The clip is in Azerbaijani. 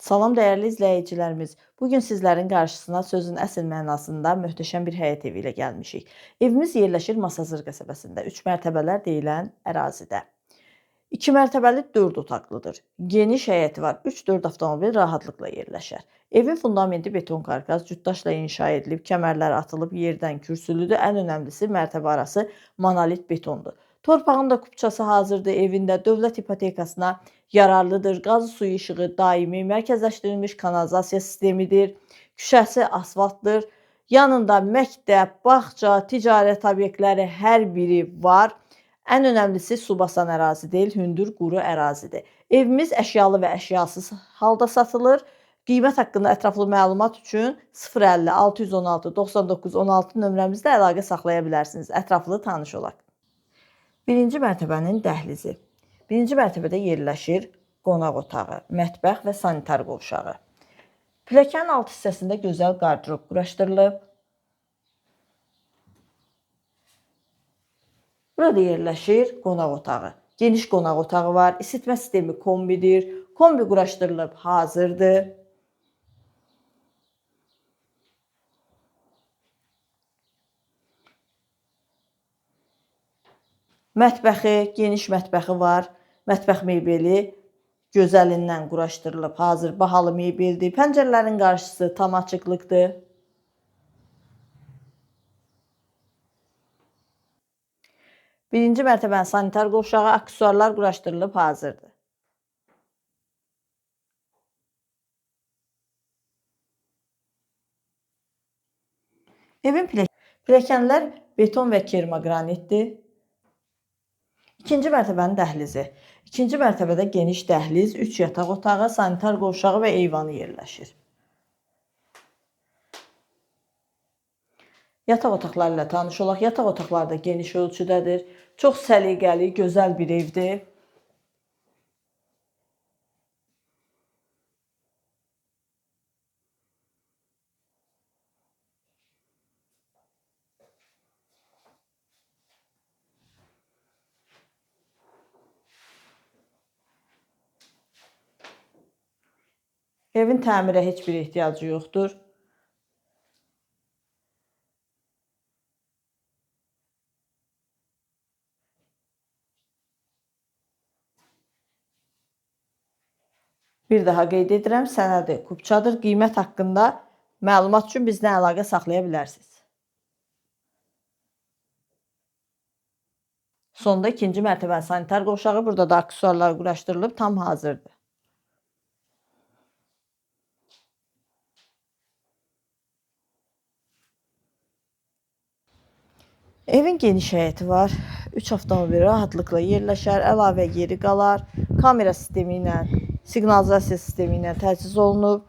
Salam dəyərli izləyicilərimiz. Bugün sizlərin qarşısına sözün əsl mənasında möhtəşəm bir həyət evi ilə gəlmişik. Evimiz yerləşir Masazır qəsəbəsində, 3 mərtəbələr deyilən ərazidə. 2 mərtəbəli 4 otaqlıdır. Geniş həyəti var. 3-4 avtomobil rahatlıqla yerləşər. Evin fundamenti beton karkaz, cütdaşla inşa edilib, kəmərlər atılıb, yerdən kürsülüdür. Ən önəmlisi mərtəbə arası monolit betondur. Torpağın da kupçası hazırdır. Evində dövlət ipotekasına yararlıdır. Qazı suyu işığı daimi, mərkəzləşdirilmiş kanalizasiya sistemidir. Küçəsi asfaltdır. Yanında məktəb, bağça, ticarət obyektləri hər biri var. Ən önəmlisi su basan ərazi deyil, hündür, quru ərazidir. Evimiz əşyalı və əşyasız halda satılır. Qiymət haqqında ətraflı məlumat üçün 050 616 99 16 nömrəmizdə əlaqə saxlaya bilərsiniz. Ətraflı tanış olaq. Birinci mərtəbənin dəhlizi. Birinci mərtəbədə yerləşir qonaq otağı, mətbəx və sanitar qovşağı. Pilləkənin alt hissəsində gözəl qardırob quraşdırılıb. Burada yerləşir qonaq otağı. Geniş qonaq otağı var. İsitmə sistemi kombidir. Kombi quraşdırılıb hazırdır. Mətbəxi, geniş mətbəxi var. Mətbəx mebeli gözəlindən quraşdırılıb hazır. Bahalı mebeldir. Pəncərələrin qarşısı tam açıqlıqdır. Birinci mərtəbənin sanitar qovşağı, aksesuarlar quraşdırılıb hazırdır. Evin pilləkənlər beton və kermoqranitdir. İkinci mərtəbənin dəhlizi. İkinci mərtəbədə geniş dəhliz, 3 yataq otağı, sanitar qovşağı və eyvanı yerləşir. Yataq otaqları ilə tanış olaq. Yataq otaqları da geniş ölçüdədir. Çox səliqəli, gözəl bir evdir. Evin təmirə heç bir ehtiyacı yoxdur. Bir daha qeyd edirəm, sənədi kupçadır. Qiymət haqqında məlumat üçün bizlə əlaqə saxlaya bilərsiniz. Sonda ikinci mərtəbənin sanitar qovşağı, burada da aksesuarlar quraşdırılıb, tam hazırdır. Evin geniş həyəti var. 3 avtomobil rahatlıqla yerləşər, əlavə yeri qalar. Kamera sistemi ilə, siqnalizasiya sistemi ilə təchiz olunub.